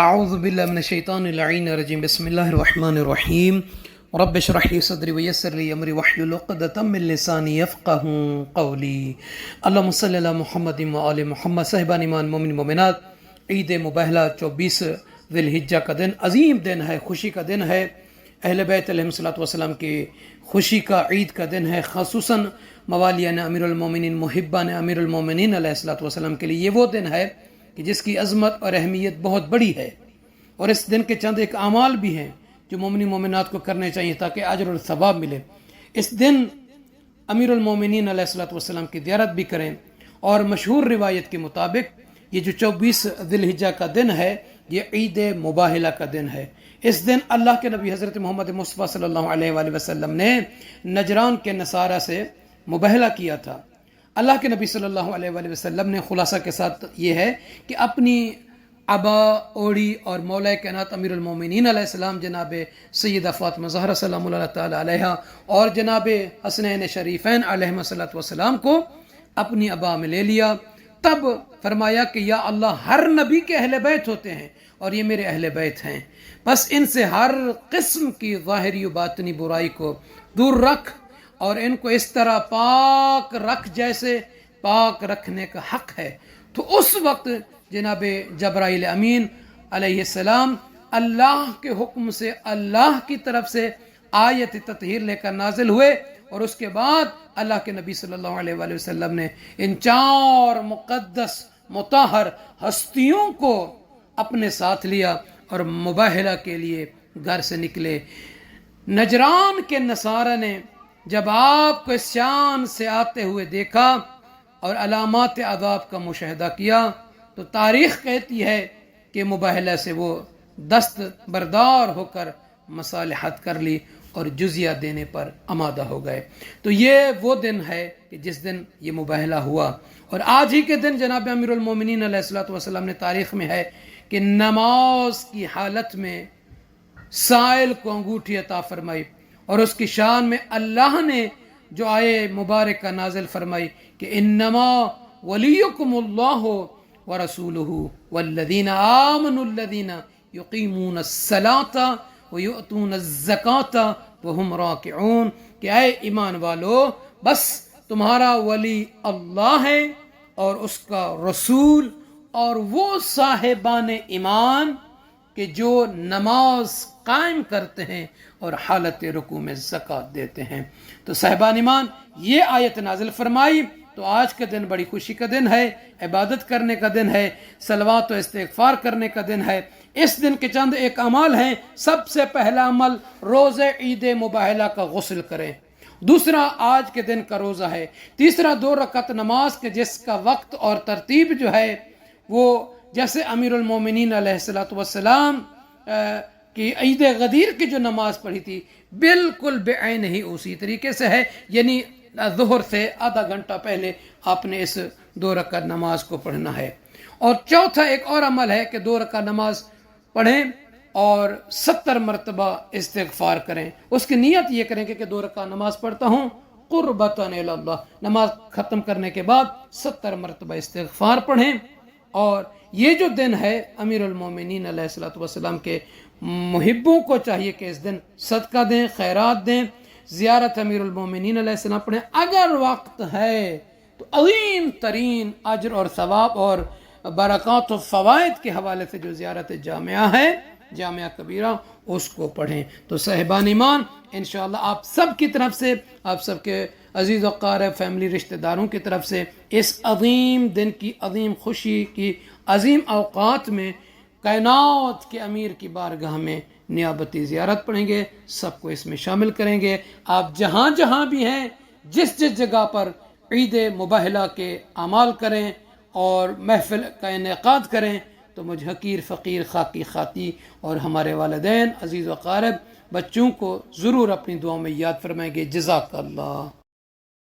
اعوذ باللہ من الشیطان اللعین الرجیم بسم اللہ الرحمن الرحیم رب اشرح لی صدری ویسر لی امری واحلل عقدۃ من لسانی یفقهوا قولی اللہم صلی علی محمد وآل محمد۔ صاحبان ایمان مومن مومنات، عید مباہلہ 24 ذی الحجہ کا دن عظیم دن ہے، خوشی کا دن ہے، اہل بیت علیہ الصلوۃ والسلام کی خوشی کا عید کا دن ہے، خصوصاً موالیان امیر المومنین محبان امیر المومنین علیہ الصلوۃ والسلام کے لیے یہ وہ دن ہے کہ جس کی عظمت اور اہمیت بہت بڑی ہے، اور اس دن کے چند ایک اعمال بھی ہیں جو مومنی مومنات کو کرنے چاہیے تاکہ اجر اور ثواب ملے۔ اس دن امیر المومنین علیہ الصلوۃ والسلام کی زیارت بھی کریں، اور مشہور روایت کے مطابق یہ جو 24 ذی الحجہ کا دن ہے یہ عید مباہلہ کا دن ہے۔ اس دن اللہ کے نبی حضرت محمد مصطفیٰ صلی اللہ علیہ وآلہ وسلم نے نجران کے نصارہ سے مباہلہ کیا تھا۔ اللہ کے نبی صلی اللہ علیہ وآلہ وسلم نے خلاصہ کے ساتھ یہ ہے کہ اپنی عبا اوڑی اور مولا کائنات امیر المومنین علیہ السلام جناب سیدہ فاطمہ زہرا سلام اللہ تعالی علیہا اور جناب حسنین شریفین علیہم الصلوۃ والسلام کو اپنی عبا میں لے لیا، تب فرمایا کہ یا اللہ، ہر نبی کے اہل بیت ہوتے ہیں اور یہ میرے اہل بیت ہیں، بس ان سے ہر قسم کی ظاہری و باطنی برائی کو دور رکھ اور ان کو اس طرح پاک رکھ جیسے پاک رکھنے کا حق ہے۔ تو اس وقت جناب جبرائیل امین علیہ السلام اللہ کے حکم سے اللہ کی طرف سے آیت تطہیر لے کر نازل ہوئے، اور اس کے بعد اللہ کے نبی صلی اللہ علیہ وآلہ وسلم نے ان 4 مقدس مطہر ہستیوں کو اپنے ساتھ لیا اور مباہلہ کے لیے گھر سے نکلے۔ نجران کے نصارہ نے جب آپ کو اس شان سے آتے ہوئے دیکھا اور علامات عذاب کا مشاہدہ کیا تو تاریخ کہتی ہے کہ مباہلہ سے وہ دست بردار ہو کر مصالحت کر لی اور جزیہ دینے پر آمادہ ہو گئے۔ تو یہ وہ دن ہے کہ جس دن یہ مباہلہ ہوا، اور آج ہی کے دن جناب امیر المومنین علیہ الصلوۃ والسلام نے تاریخ میں ہے کہ نماز کی حالت میں سائل کو انگوٹھی عطا فرمائی، اور اس کی شان میں اللہ نے جو آئے مبارکہ نازل فرمائی کہ انما ولیکم اللہ ورسولہ والذین آمنوا الذین یقیمون الصلاۃ ویؤتون الزکاۃ وہم راکعون، کہ اے ایمان والو، بس تمہارا ولی اللہ ہے اور اس کا رسول اور وہ صاحبان ایمان کہ جو نماز قائم کرتے ہیں اور حالت رکوع میں زکوٰۃ دیتے ہیں۔ تو صاحبان ایمان، یہ آیت نازل فرمائی تو آج کا دن بڑی خوشی کا دن ہے، عبادت کرنے کا دن ہے، صلوات و استغفار کرنے کا دن ہے۔ اس دن کے چند ایک اعمال ہیں۔ سب سے پہلا عمل، روزہ عید مباہلہ کا غسل کریں۔ دوسرا، آج کے دن کا روزہ ہے۔ تیسرا، 2 رکعت نماز کے جس کا وقت اور ترتیب جو ہے وہ جیسے امیر المومنین علیہ الصلوۃ والسلام کی عید غدیر کی جو نماز پڑھی تھی بالکل بعین ہی اسی طریقے سے ہے، یعنی ظہر سے آدھا گھنٹہ پہلے آپ نے اس 2 رکعت نماز کو پڑھنا ہے۔ اور چوتھا ایک اور عمل ہے کہ 2 رکعت نماز پڑھیں اور 70 مرتبہ استغفار کریں۔ اس کی نیت یہ کریں کہ 2 رکعت نماز پڑھتا ہوں قربتاً الی اللہ، نماز ختم کرنے کے بعد 70 مرتبہ استغفار پڑھیں۔ اور یہ جو دن ہے امیر المومنین علیہ الصلوۃ والسلام کے محبوں کو چاہیے کہ اس دن صدقہ دیں، خیرات دیں، زیارت امیر المومنین علیہ السلام پڑھیں۔ اگر وقت ہے تو عظیم ترین اجر اور ثواب اور برکات و فوائد کے حوالے سے جو زیارت جامعہ ہے، جامعہ کبیرہ، اس کو پڑھیں۔ تو صاحبان ایمان، انشاءاللہ آپ سب کی طرف سے، آپ سب کے عزیز و اقارب، فیملی، رشتہ داروں کی طرف سے اس عظیم دن کی عظیم خوشی کی عظیم اوقات میں کائنات کے امیر کی بارگاہ میں نیابتی زیارت پڑھیں گے، سب کو اس میں شامل کریں گے۔ آپ جہاں جہاں بھی ہیں، جس جس جگہ پر عید مباہلہ کے اعمال کریں اور محفل کا انعقاد کریں، تو مجھ حقیر فقیر خاکی خاتی اور ہمارے والدین، عزیز و اقارب، بچوں کو ضرور اپنی دعاؤں میں یاد فرمائیں گے۔ جزاک اللہ۔